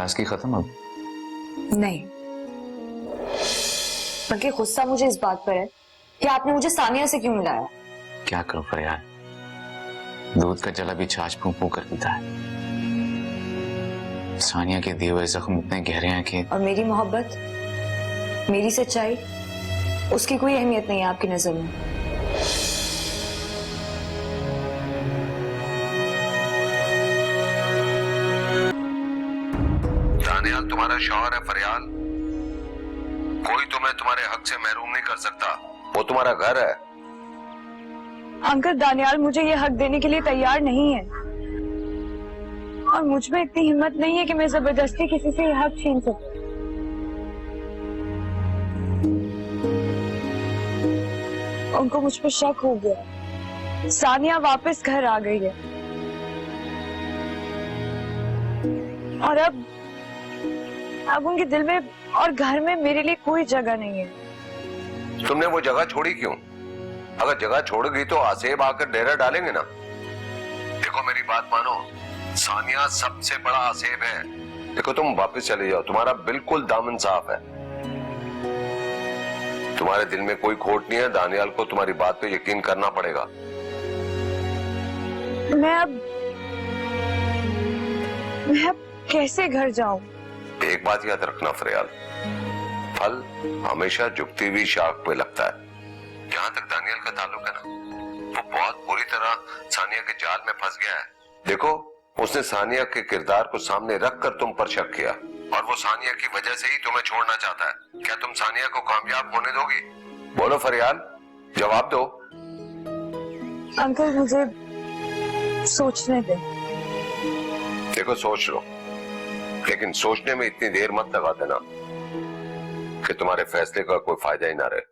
नाराजगी खत्म अब? नहीं, बल्कि गुस्सा मुझे इस बात पर है कि आपने मुझे सानिया से क्यों मिलाया। क्या करूं फरियाद, दूध का जला भी छाछ फूंक फूंक कर पीता है। सानिया के दिए हुए जख्म इतने गहरे हैं कि और मेरी मोहब्बत, मेरी सच्चाई, उसकी कोई अहमियत नहीं है आपकी नजर में। दानियाल तुम्हारा शौहर है फरियाल, कोई तुम्हें तुम्हारे हक से महरूम नहीं कर सकता, वो तुम्हारा घर है। अंकल, दानियाल मुझे ये हक देने के लिए तैयार नहीं है और मुझ में इतनी हिम्मत नहीं है कि मैं जबरदस्ती किसी से ये हक छीन सकूं। उनको मुझ पर शक हो गया। सानिया वापस घर आ गई है और अब उनके दिल में और घर में मेरे लिए कोई जगह नहीं है। तुमने वो जगह छोड़ी क्यों? अगर जगह छोड़ गई तो आसेब आकर डेरा डालेंगे ना। देखो मेरी बात मानो, सानिया सबसे बड़ा आसेब है। देखो तुम वापस चले जाओ, तुम्हारा बिल्कुल दामन साफ है, तुम्हारे दिल में कोई खोट नहीं है। दानियाल को तुम्हारी बात पे यकीन करना पड़ेगा। मैं अब कैसे घर जाऊं? एक बात याद रखना फरियाल, फल हमेशा झुकती हुई शाख पे लगता है। जहां तक दानियाल का ताल्लुक है ना, वो बहुत बुरी तरह सानिया के जाल में फंस गया है। देखो उसने सानिया के किरदार को सामने रखकर तुम पर शक किया और वो सानिया की वजह से ही तुम्हें छोड़ना चाहता है। क्या तुम सानिया को कामयाब होने दोगी? बोलो फरियाल, जवाब दो। अंकल मुझे सोचने दे। देखो सोच लो, लेकिन सोचने में इतनी देर मत लगा देना कि तुम्हारे फैसले का कोई फायदा ही ना रहे।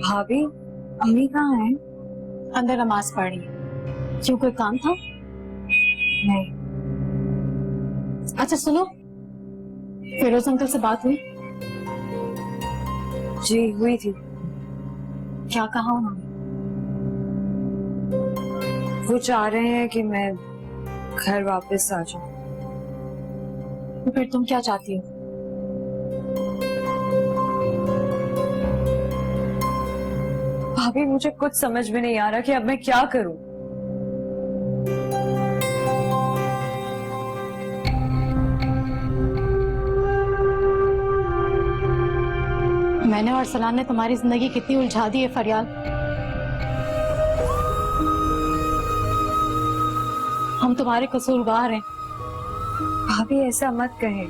भाभी, अम्मी कहाँ है? अंदर नमाज पढ़ रही है। क्यों, कोई काम था? नहीं। अच्छा सुनो, फिरोज अंकल से बात हुई? जी हुई थी। क्या कहा उन्होंने? वो चाह रहे हैं कि मैं घर वापस आ जाऊं। तो फिर तुम क्या चाहती हो? भाभी मुझे कुछ समझ में नहीं आ रहा कि अब मैं क्या करूं। मैंने और सलान ने तुम्हारी जिंदगी कितनी उलझा दी है फरियाल। हम तुम्हारे कसूरवार हैं। भाभी ऐसा मत कहें,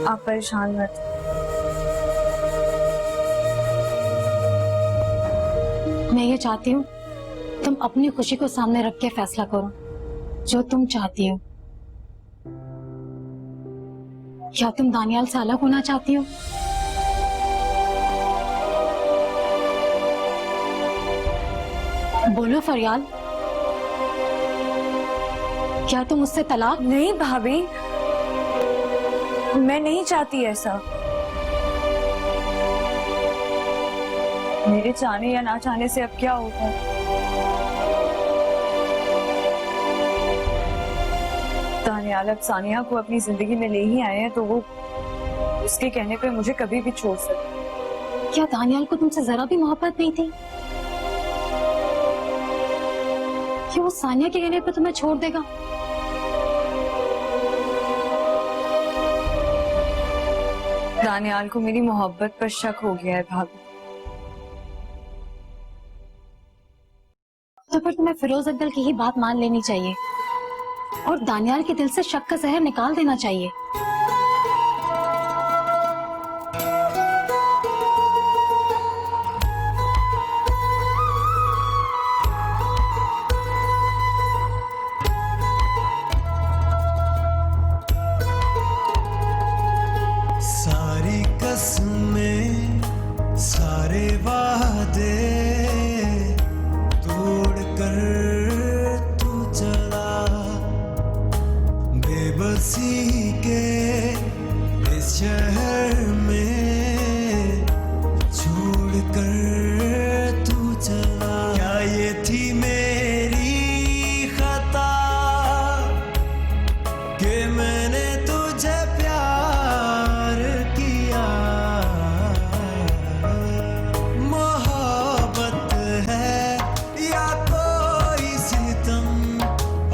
आप परेशान मत। मैं ये चाहती हूँ तुम अपनी खुशी को सामने रख के फैसला करो जो तुम चाहती हो। क्या तुम दानियाल से अलग होना चाहती हो? बोलो फरियाल, क्या तुम उससे तलाक? नहीं भाभी, मैं नहीं चाहती ऐसा। मेरे चाहने या ना चाहने से अब क्या होगा? दानियाल अब सानिया को अपनी जिंदगी में ले ही आए हैं तो वो उसके कहने पे मुझे कभी भी छोड़ सकते। क्या दानियाल को तुमसे जरा भी मोहब्बत नहीं थी कि वो सानिया के कहने पे तुम्हें छोड़ देगा? दानियाल को मेरी मोहब्बत पर शक हो गया है भाभी। तो फिर तुम्हें फिरोज अंकल की ही बात मान लेनी चाहिए और दानियाल के दिल से शक का जहर निकाल देना चाहिए। सारी कसमें, सारे वादे तोड़ कर तू चला के इस शहर में छोड़ कर तू चला। क्या ये थी मेरी खता कि मैंने तुझे प्यार किया। मोहब्बत है या कोई सितम,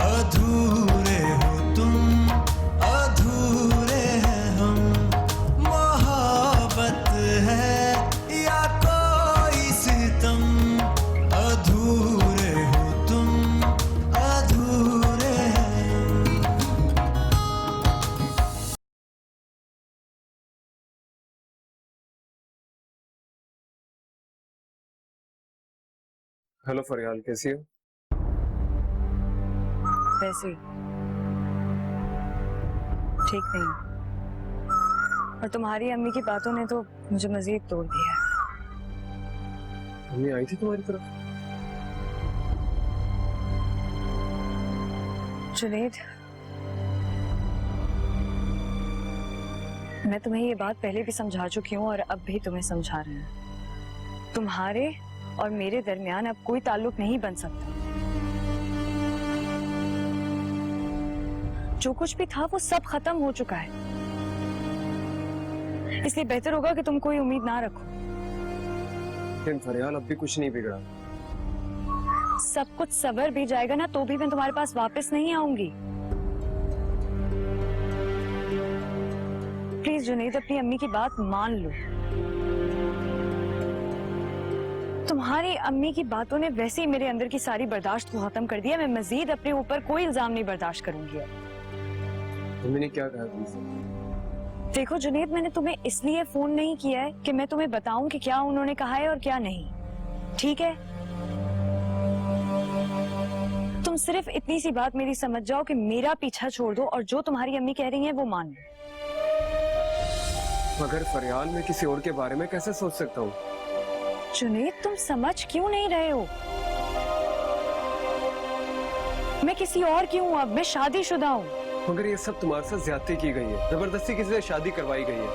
अधूरे हो तुम, अधूरे हैं हम। मोहब्बत है या कोई सितम, अधूरे हो तुम, अधूरे हैं हम। हेलो फरियाल, कैसी हो? वैसे ही ठीक नहीं। और तुम्हारी अम्मी की बातों ने तो मुझे मजीद तोड़ दिया है। मम्मी आई थी तुम्हारी तरफ? जुनैद, मैं तुम्हें ये बात पहले भी समझा चुकी हूँ और अब भी तुम्हें समझा रहे हैं। तुम्हारे और मेरे दरमियान अब कोई ताल्लुक नहीं बन सकता। जो कुछ भी था वो सब खत्म हो चुका है। इसलिए बेहतर होगा कि तुम कोई उम्मीद ना रखो। लेकिन फरियाल, अब भी कुछ नहीं बिगड़ा। सब कुछ सवर भी जाएगा ना तो भी मैं तुम्हारे पास वापस नहीं आऊंगी। प्लीज जुनैद, अपनी अम्मी की बात मान लो। तुम्हारी अम्मी की बातों ने वैसे ही मेरे अंदर की सारी बर्दाश्त को खत्म कर दिया। मैं मजीद अपने ऊपर कोई इल्जाम नहीं बर्दाश्त करूंगी अब। मम्मी ने क्या कहा तुमसे? देखो जुनैद, मैंने तुम्हें इसलिए फोन नहीं किया है कि मैं तुम्हें बताऊं कि क्या उन्होंने कहा है और क्या नहीं, ठीक है? तुम सिर्फ इतनी सी बात मेरी समझ जाओ कि मेरा पीछा छोड़ दो और जो तुम्हारी अम्मी कह रही है वो मान लो। मगर फरियाल, मैं किसी और के बारे में कैसे सोच सकता हूँ? जुनैद, तुम समझ क्यों नहीं रहे हो? मैं किसी और की हूँ, अब मैं शादीशुदा हूँ। मगर ये सब तुम्हारे साथ ज्यादती की गई है, जबरदस्ती किसी से शादी करवाई गई है।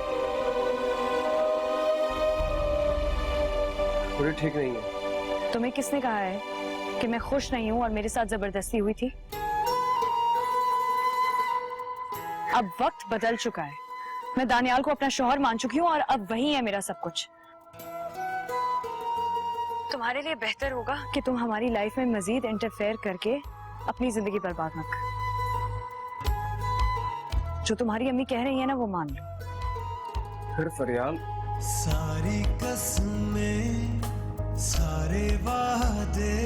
मुझे ठीक नहीं है। तुम्हें किसने कहा है कि मैं खुश नहीं हूँ और मेरे साथ जबरदस्ती हुई थी? अब वक्त बदल चुका है। मैं दानियाल को अपना शौहर मान चुकी हूँ और अब वही है मेरा सब कुछ। तुम्हारे लिए बेहतर होगा कि तुम हमारी लाइफ में मजीद इंटरफेयर करके अपनी जिंदगी बर्बाद मत कर। जो तुम्हारी अम्मी कह रही है ना वो मान लो। फिर फरियाल, सारी कसमें, सारे वादे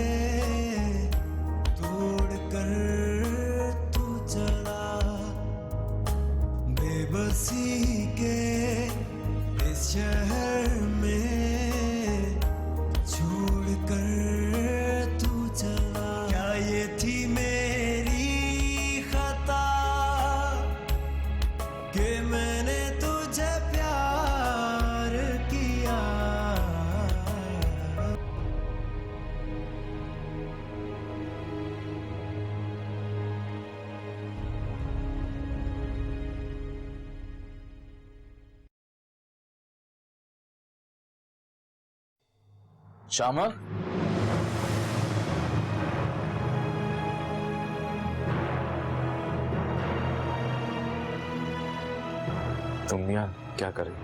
तोड़ कर तू चला। बेबसी के इस शहर में छोड़ कर तू चला। क्या ये थी मेरी खता कि मैंने तुझे प्यार किया। श्यामा, तुम यहाँ क्या कर रही?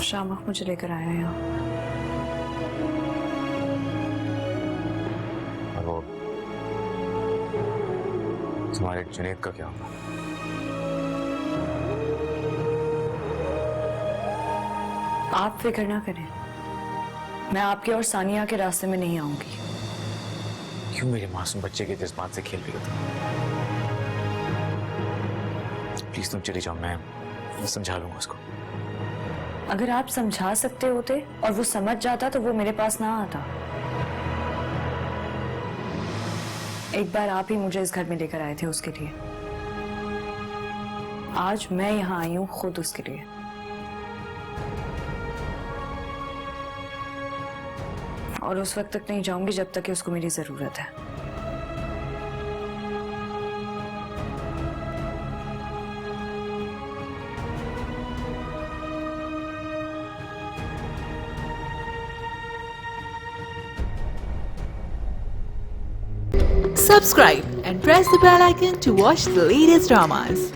शामक मुझे लेकर आया है यहाँ। और वो तुम्हारे जुनैद का क्या हुआ? आप फिक्र ना करें, मैं आपके और सानिया के रास्ते में नहीं आऊंगी। क्यों मेरे मासूम बच्चे के जज्बात से खेल रही हो तुम? प्लीज तुम चली जाओ, मैं समझा लूंगा उसको। अगर आप समझा सकते होते और वो समझ जाता तो वो मेरे पास ना आता। एक बार आप ही मुझे इस घर में लेकर आए थे उसके लिए। आज मैं यहाँ आई हूँ खुद उसके लिए। और उस वक्त तक नहीं जाऊंगी जब तक कि उसको मेरी जरूरत है। Subscribe and press the bell icon to watch the latest dramas.